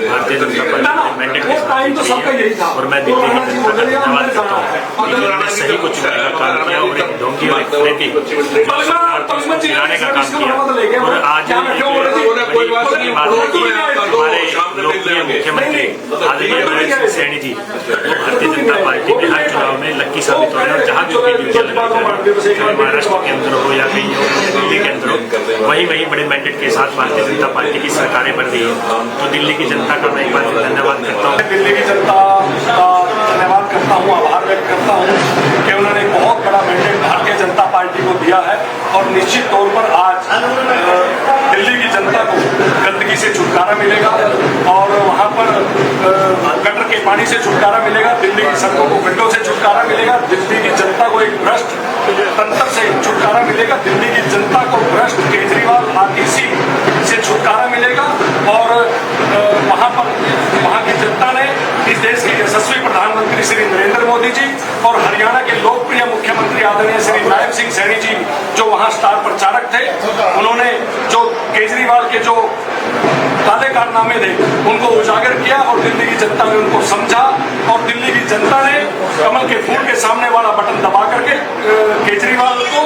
Bharatiya Janata party mandate के साथ और मैं दिल्ली की जनता का धन्यवाद करता हूँ। इन्होंने सही को चुनने का काम किया और एक ढोंगी और एक फरेबी गिराने का काम किया। और आज की बात है कि हमारे लोकप्रिय मुख्यमंत्री आदरणीय नरेंद्र सिंह सैनी जी वो भारतीय जनता पार्टी में हर चुनाव में लक्की साबित हो रहे हैं और जहाँ जो भी ड्यूटियाँ लगाई चाहे महाराष्ट्र के अंदर हो या कहीं हो दिल्ली के अंदर हो वही बड़े मैंडेट के साथ भारतीय जनता पार्टी की सरकारें बन रही है। तो दिल्ली की जनता का मैं एक बार धन्यवाद करता हूँ। दिल्ली की जनता का धन्यवाद करता हूँ, आभार व्यक्त करता हूँ कि उन्होंने बहुत बड़ा मैंडेट भारतीय जनता पार्टी को दिया है और निश्चित तौर पर आज दिल्ली की जनता को गंदगी से छुटकारा मिलेगा और वहाँ पर गटर के पानी से छुटकारा मिलेगा, दिल्ली की सड़कों को गड्ढों से छुटकारा मिलेगा, दिल्ली की जनता को एक भ्रष्ट तंत्र से छुटकारा मिलेगा, दिल्ली की जनता को भ्रष्ट केजरीवाल आरटीसी से छुटकारा मिलेगा और वहाँ की जनता ने इस देश के यशस्वी प्रधानमंत्री श्री नरेंद्र मोदी जी और हरियाणा के लोकप्रिय मुख्यमंत्री आदरणीय श्री नायब सिंह सैनी जी जो वहाँ स्टार प्रचारक थे, उन्होंने जो केजरीवाल के जो काले कारनामे थे उनको उजागर किया और दिल्ली की जनता ने उनको समझा और दिल्ली की जनता ने कमल के फूल के सामने वाला बटन दबा करके केजरीवाल को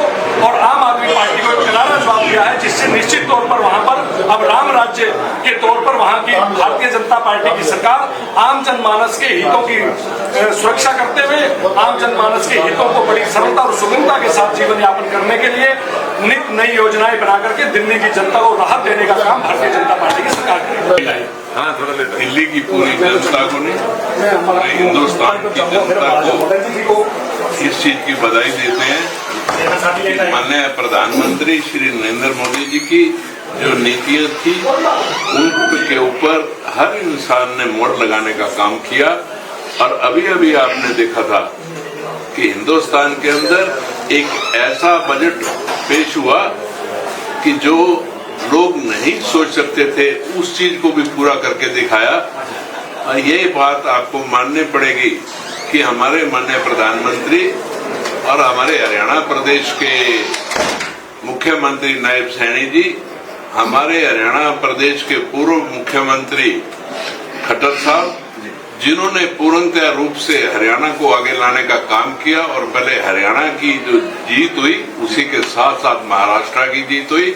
और आम आदमी पार्टी को एक करारा जवाब दिया है, जिससे निश्चित तौर पर वहां पर अब राम राज्य के तौर पर वहां की भारतीय जनता पार्टी की सरकार आम जनमानस के हितों की सुरक्षा करते हुए आम जनमानस के हितों को बड़ी सरलता और सुगमता के साथ जीवन यापन करने के लिए नित नई योजनाएं बना करके दिल्ली की जनता को राहत देने का काम भारतीय जनता पार्टी की सरकार करेगी। दिल्ली की पूरी जनता को नहीं, पूरे हिंदुस्तान की जनता को इस चीज की बधाई देते हैं। माननीय प्रधानमंत्री श्री नरेंद्र मोदी जी की जो नीतियां थी उनके ऊपर हर इंसान ने मोड़ लगाने का काम किया और अभी आपने देखा था कि हिंदुस्तान के अंदर एक ऐसा बजट पेश हुआ कि जो लोग नहीं सोच सकते थे उस चीज को भी पूरा करके दिखाया। यही बात आपको माननी पड़ेगी कि हमारे माननीय प्रधानमंत्री और हमारे हरियाणा प्रदेश के मुख्यमंत्री नायब सैनी जी, हमारे हरियाणा प्रदेश के पूर्व मुख्यमंत्री खट्टर साहब, जिन्होंने पूर्णतया रूप से हरियाणा को आगे लाने का काम किया और पहले हरियाणा की जो जीत हुई उसी के साथ साथ महाराष्ट्र की जीत हुई।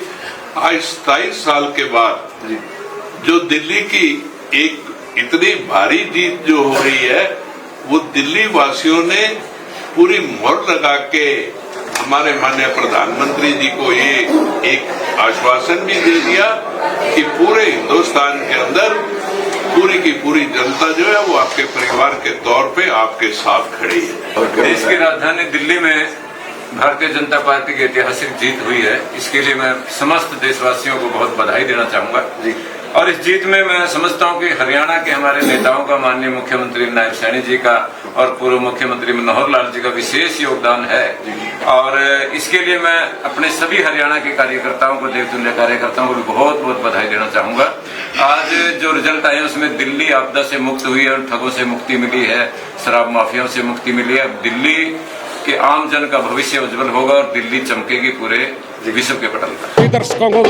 आज 27 साल के बाद जो दिल्ली की एक इतनी भारी जीत जो हो रही है वो दिल्ली वासियों ने पूरी मोहर लगा के हमारे माननीय प्रधानमंत्री जी को ये एक आश्वासन भी दे दिया कि पूरे हिंदुस्तान के अंदर पूरी की पूरी जनता जो है वो आपके परिवार के तौर पे आपके साथ खड़ी है। देश की राजधानी दिल्ली में भारतीय जनता पार्टी की ऐतिहासिक जीत हुई है, इसके लिए मैं समस्त देशवासियों को बहुत बधाई देना चाहूंगा और इस जीत में मैं समझता हूं कि हरियाणा के हमारे नेताओं का, माननीय मुख्यमंत्री नायब सैनी जी का और पूर्व मुख्यमंत्री मनोहर लाल जी का विशेष योगदान है और इसके लिए मैं अपने सभी हरियाणा के कार्यकर्ताओं को, देवतुल्य कार्यकर्ताओं को भी बहुत बहुत बधाई देना चाहूंगा। आज जो रिजल्ट आए उसमें दिल्ली आपदा से मुक्त हुई है, ठगों से मुक्ति मिली है, शराब माफियाओं से मुक्ति मिली है। अब दिल्ली के आम जन का भविष्य उज्जवल होगा और दिल्ली चमकेगी पूरे विश्व के पटल पर। दर्शकों को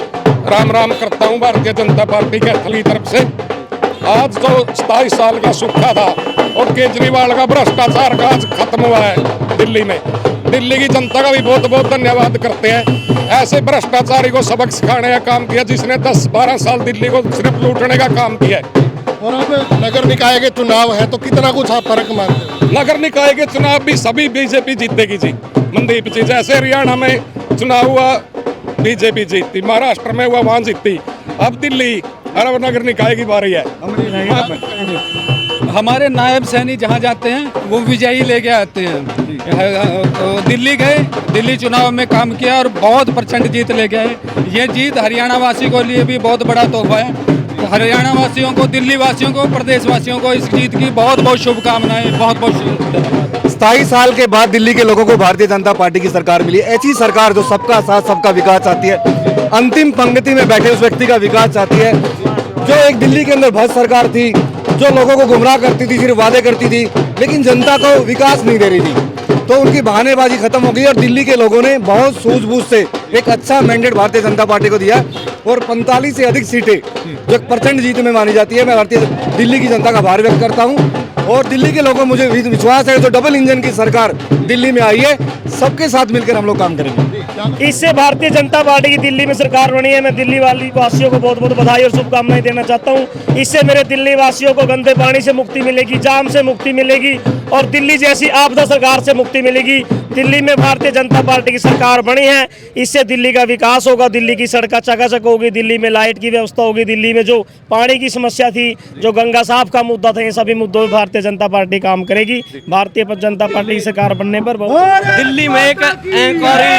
राम राम करता हूँ भारतीय जनता पार्टी के अथली तरफ से। आज जो 27 साल का सूखा था और केजरीवाल का भ्रष्टाचार का आज खत्म हुआ है दिल्ली में। दिल्ली की जनता का भी बहुत बहुत धन्यवाद करते हैं। ऐसे भ्रष्टाचारी को सबक सिखाने का काम किया जिसने 10-12 साल दिल्ली को सिर्फ लूटने का काम किया है। और अब नगर निकाय के चुनाव है तो कितना कुछ आप फर्क मानते हैं? नगर निकाय के चुनाव भी सभी बीजेपी जीतेगी जी। मनदीप जी, जैसे हरियाणा में चुनाव हुआ बीजेपी जीतती, महाराष्ट्र में हुआ वहां जीतती, अब दिल्ली और नगर निकाय की बारी है। हमारे नायब सैनी जहाँ जाते हैं वो विजयी लेके आते हैं। दिल्ली गए, दिल्ली चुनाव में काम किया और बहुत प्रचंड जीत लेके आए। ये जीत हरियाणा वासी को लिए भी बहुत बड़ा तोहफा है। हरियाणा वासियों को, दिल्ली वासियों को, प्रदेश वासियों को इस जीत की बहुत बहुत शुभकामनाएं। बहुत बहुत शुभकामनाएं। 27 साल के बाद दिल्ली के लोगों को भारतीय जनता पार्टी की सरकार मिली। ऐसी सरकार जो सबका साथ सबका विकास चाहती है, अंतिम पंक्ति में बैठे उस व्यक्ति का विकास चाहती है। जो एक दिल्ली के अंदर भ्रष्ट सरकार थी, जो लोगों को गुमराह करती थी, सिर्फ वादे करती थी लेकिन जनता को विकास नहीं दे रही थी, तो उनकी बहानेबाजी खत्म हो गई और दिल्ली के लोगों ने बहुत सूझबूझ से एक अच्छा मैंडेट भारतीय जनता पार्टी को दिया और 45 से अधिक सीटें जो 1% जीत में मानी जाती है। मैं भारतीय दिल्ली की जनता का आभार व्यक्त करता हूँ और दिल्ली के लोगों को मुझे विश्वास है जो डबल इंजन की सरकार दिल्ली में आई है, सबके साथ मिलकर हम लोग काम करेंगे। इससे भारतीय जनता पार्टी की दिल्ली में सरकार बनी है। मैं दिल्ली वासियों को बहुत बहुत बधाई और शुभकामनाएं देना चाहता हूं। इससे मेरे दिल्ली वासियों को गंदे पानी से मुक्ति मिलेगी, जाम से मुक्ति मिलेगी और दिल्ली जैसी आपदा सरकार से मुक्ति मिलेगी। दिल्ली में भारतीय जनता पार्टी की सरकार बनी है, इससे दिल्ली का विकास होगा, दिल्ली की सड़कें चकाचक होगी, दिल्ली में लाइट की व्यवस्था होगी, दिल्ली में जो पानी की समस्या थी, जो गंगा साफ का मुद्दा था, ये सभी मुद्दों में भारतीय जनता पार्टी काम करेगी। भारतीय जनता पार्टी की सरकार बनने पर दिल्ली में एक अहंकारी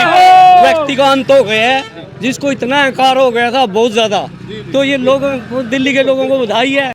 व्यक्ति का अंत हो गया है, जिसको इतना अहंकार हो गया था बहुत ज्यादा। तो ये लोग दिल्ली के लोगों को बधाई है।